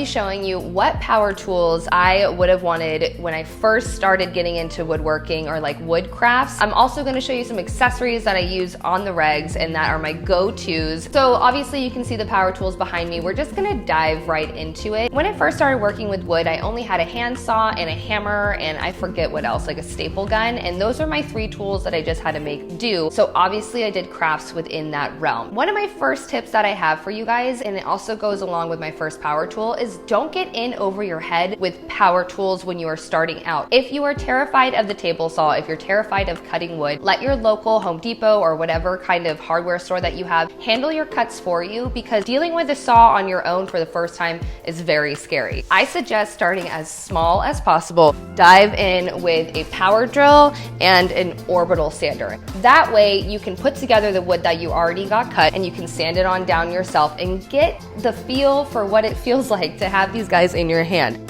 be showing you what power tools I would have wanted when I first started getting into woodworking or like wood crafts. I'm also gonna show you some accessories that I use on the regs and that are my go-tos. So obviously you can see the power tools behind me. We're just gonna dive right into it. When I first started working with wood, I only had a handsaw and a hammer and I forget what else, like a staple gun. And those are my 3 tools that I just had to make do. So obviously I did crafts within that realm. One of my first tips that I have for you guys, and it also goes along with my first power tool, is don't get in over your head with power tools when you are starting out. If you are terrified of the table saw, if you're terrified of cutting wood, let your local Home Depot or whatever kind of hardware store that you have handle your cuts for you, because dealing with a saw on your own for the first time is very scary. I suggest starting as small as possible. Dive in with a power drill and an orbital sander. That way you can put together the wood that you already got cut and you can sand it on down yourself and get the feel for what it feels like to have these guys in your hand.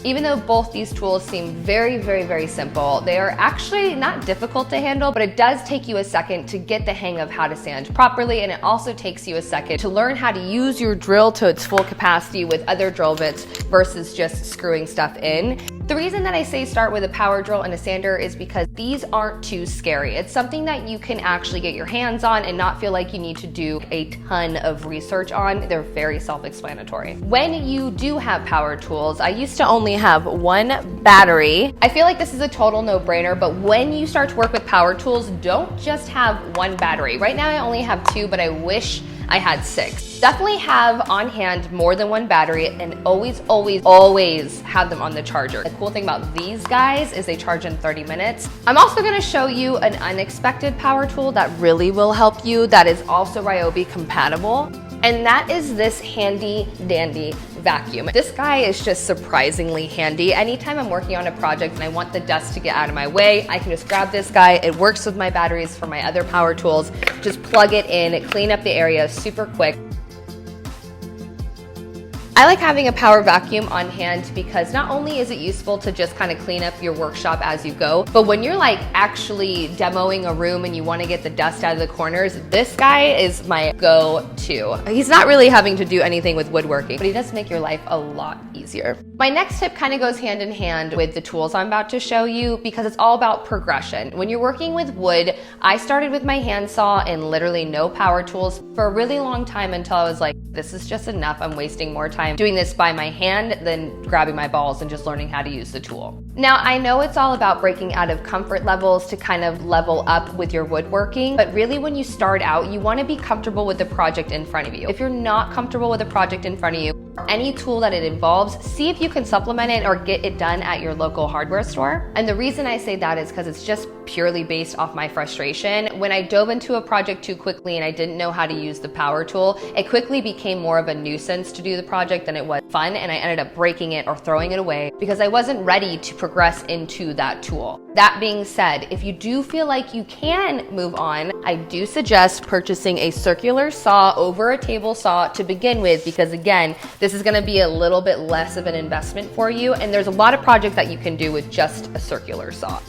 Even though both these tools seem very, very, very simple, they are actually not difficult to handle, but it does take you a second to get the hang of how to sand properly, and it also takes you a second to learn how to use your drill to its full capacity with other drill bits versus just screwing stuff in. The reason that I say start with a power drill and a sander is because these aren't too scary. It's something that you can actually get your hands on and not feel like you need to do a ton of research on. They're very self-explanatory. When you do have power tools, I used to only have 1 battery. I feel like this is a total no-brainer, but when you start to work with power tools, don't just have 1 battery. Right now I only have 2, but I wish I had 6. Definitely have on hand more than 1 battery, and always, always, always have them on the charger. The cool thing about these guys is they charge in 30 minutes. I'm also gonna show you an unexpected power tool that really will help you, that is also Ryobi compatible, and that is this handy dandy vacuum. This guy is just surprisingly handy. Anytime I'm working on a project and I want the dust to get out of my way, I can just grab this guy. It works with my batteries for my other power tools. Just plug it in, clean up the area super quick. I like having a power vacuum on hand because not only is it useful to just kind of clean up your workshop as you go, but when you're like actually demoing a room and you want to get the dust out of the corners, this guy is my go-to. He's not really having to do anything with woodworking, but he does make your life a lot easier. My next tip kind of goes hand in hand with the tools I'm about to show you because it's all about progression. When you're working with wood, I started with my handsaw and literally no power tools for a really long time until I was like, this is just enough. I'm wasting more time doing this by my hand than grabbing my balls and just learning how to use the tool. Now, I know it's all about breaking out of comfort levels to kind of level up with your woodworking, but really when you start out, you want to be comfortable with the project in front of you. If you're not comfortable with the project in front of you, any tool that it involves, see if you can supplement it or get it done at your local hardware store. And the reason I say that is because it's just purely based off my frustration. When I dove into a project too quickly and I didn't know how to use the power tool, it quickly became more of a nuisance to do the project than it was fun, and I ended up breaking it or throwing it away because I wasn't ready to progress into that tool. That being said, if you do feel like you can move on, I do suggest purchasing a circular saw over a table saw to begin with, because again, this is going to be a little bit less of an investment for you, and there's a lot of projects that you can do with just a circular saw.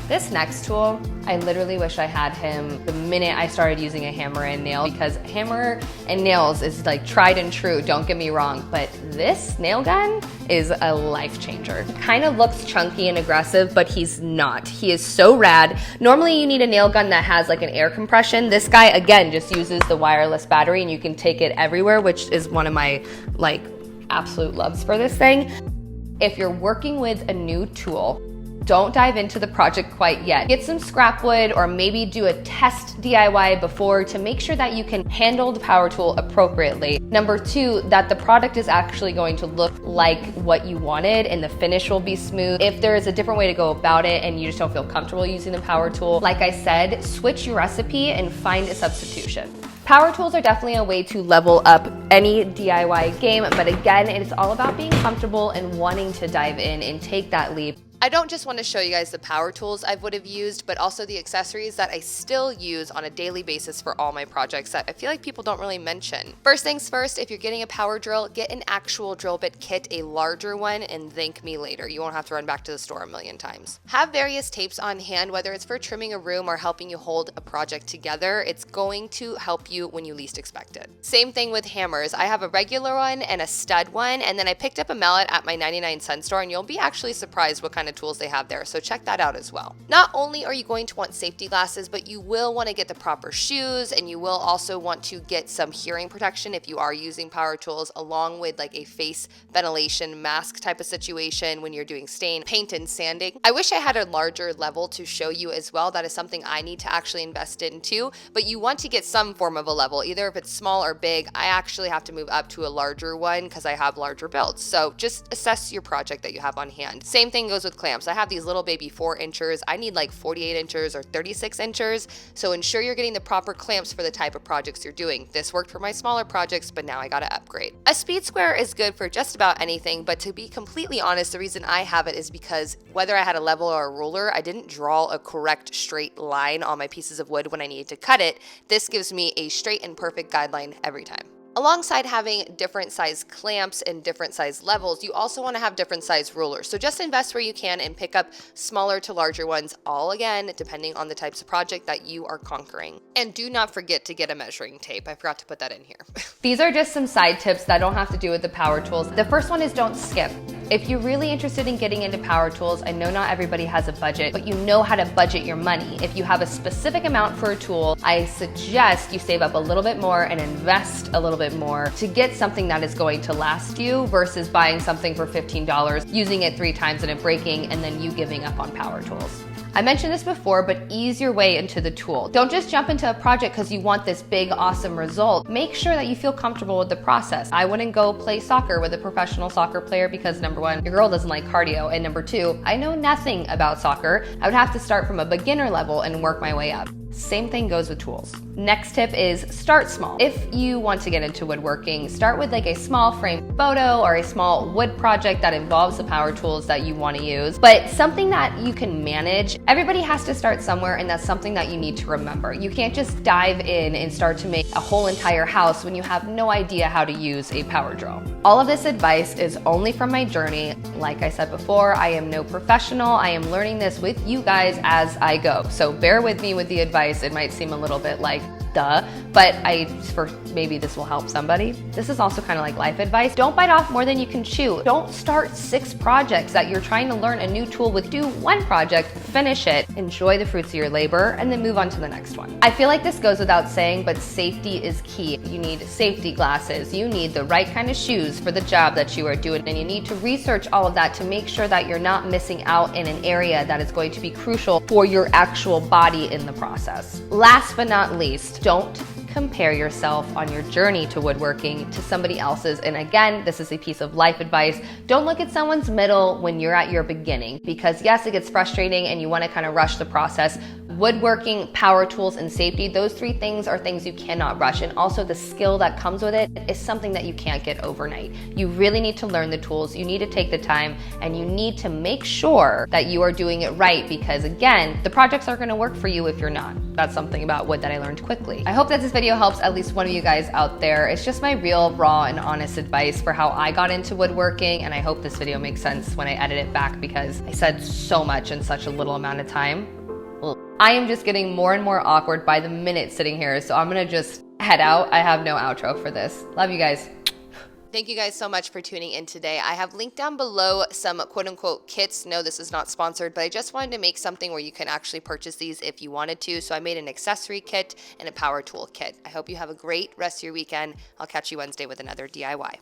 This next tool, I literally wish I had him the minute I started using a hammer and nail, because hammer and nails is like tried and true, don't get me wrong, but this nail gun is a life changer. It kind of looks chunky and aggressive, but he's not. He is so rad. Normally you need a nail gun that has like an air compression. This guy, again, just uses the wireless battery and you can take it everywhere, which is one of my like absolute loves for this thing. If you're working with a new tool, don't dive into the project quite yet. Get some scrap wood or maybe do a test DIY before to make sure that you can handle the power tool appropriately. Number 2, that the product is actually going to look like what you wanted and the finish will be smooth. If there is a different way to go about it and you just don't feel comfortable using the power tool, like I said, switch your recipe and find a substitution. Power tools are definitely a way to level up any DIY game, but again, it's all about being comfortable and wanting to dive in and take that leap. I don't just want to show you guys the power tools I would have used, but also the accessories that I still use on a daily basis for all my projects that I feel like people don't really mention. First things first, if you're getting a power drill, get an actual drill bit kit, a larger one, and thank me later. You won't have to run back to the store a million times. Have various tapes on hand, whether it's for trimming a room or helping you hold a project together. It's going to help you when you least expect it. Same thing with hammers. I have a regular one and a stud one, and then I picked up a mallet at my 99-cent store, and you'll be actually surprised what kind of tools they have there, so check that out as well. Not only are you going to want safety glasses, but you will want to get the proper shoes, and you will also want to get some hearing protection if you are using power tools, along with like a face ventilation mask type of situation when you're doing stain, paint, and sanding. I wish I had a larger level to show you as well. That is something I need to actually invest in too, but you want to get some form of a level, either if it's small or big. I actually have to move up to a larger one because I have larger builds, so just assess your project that you have on hand. Same thing goes with clamps. I have these little baby 4-inchers. I need like 48 inches or 36 inches, so ensure you're getting the proper clamps for the type of projects you're doing. This worked for my smaller projects, but now I gotta upgrade. A speed square is good for just about anything, but to be completely honest, the reason I have it is because whether I had a level or a ruler, I didn't draw a correct straight line on my pieces of wood when I needed to cut it. This gives me a straight and perfect guideline every time. Alongside having different size clamps and different size levels, you also want to have different size rulers. So just invest where you can and pick up smaller to larger ones, all again, depending on the types of project that you are conquering. And do not forget to get a measuring tape. I forgot to put that in here. These are just some side tips that don't have to do with the power tools. The first one is don't skip. If you're really interested in getting into power tools, I know not everybody has a budget, but you know how to budget your money. If you have a specific amount for a tool, I suggest you save up a little bit more and invest a little bit more to get something that is going to last you versus buying something for $15, using it 3 times and it breaking, and then you giving up on power tools. I mentioned this before, but ease your way into the tool. Don't just jump into a project because you want this big, awesome result. Make sure that you feel comfortable with the process. I wouldn't go play soccer with a professional soccer player because number 1, your girl doesn't like cardio, and number 2, I know nothing about soccer. I would have to start from a beginner level and work my way up. Same thing goes with tools. Next tip is start small. If you want to get into woodworking, start with like a small frame photo or a small wood project that involves the power tools that you want to use, but something that you can manage. Everybody has to start somewhere, and that's something that you need to remember. You can't just dive in and start to make a whole entire house when you have no idea how to use a power drill. All of this advice is only from my journey. Like I said before, I am no professional. I am learning this with you guys as I go. So bear with me with the advice. It might seem a little bit like duh, but maybe this will help somebody. This is also kind of like life advice. Don't bite off more than you can chew. Don't start 6 projects that you're trying to learn a new tool with. Do 1 project, finish it, enjoy the fruits of your labor, and then move on to the next one. I feel like this goes without saying, but safety is key. You need safety glasses. You need the right kind of shoes for the job that you are doing, and you need to research all of that to make sure that you're not missing out in an area that is going to be crucial for your actual body in the process. Last but not least, don't compare yourself on your journey to woodworking to somebody else's. And again, this is a piece of life advice. Don't look at someone's middle when you're at your beginning, because yes, it gets frustrating and you want to kind of rush the process. Woodworking, power tools, and safety, those 3 things are things you cannot rush. And also the skill that comes with it is something that you can't get overnight. You really need to learn the tools. You need to take the time, and you need to make sure that you are doing it right, because again, the projects are going to work for you if you're not. That's something about wood that I learned quickly. I hope that this video helps at least one of you guys out there. It's just my real, raw, and honest advice for how I got into woodworking, and I hope this video makes sense when I edit it back because I said so much in such a little amount of time. I am just getting more and more awkward by the minute sitting here, so I'm gonna just head out. I have no outro for this. Love you guys. Thank you guys so much for tuning in today. I have linked down below some quote unquote kits. No, this is not sponsored, but I just wanted to make something where you can actually purchase these if you wanted to. So I made an accessory kit and a power tool kit. I hope you have a great rest of your weekend. I'll catch you Wednesday with another DIY.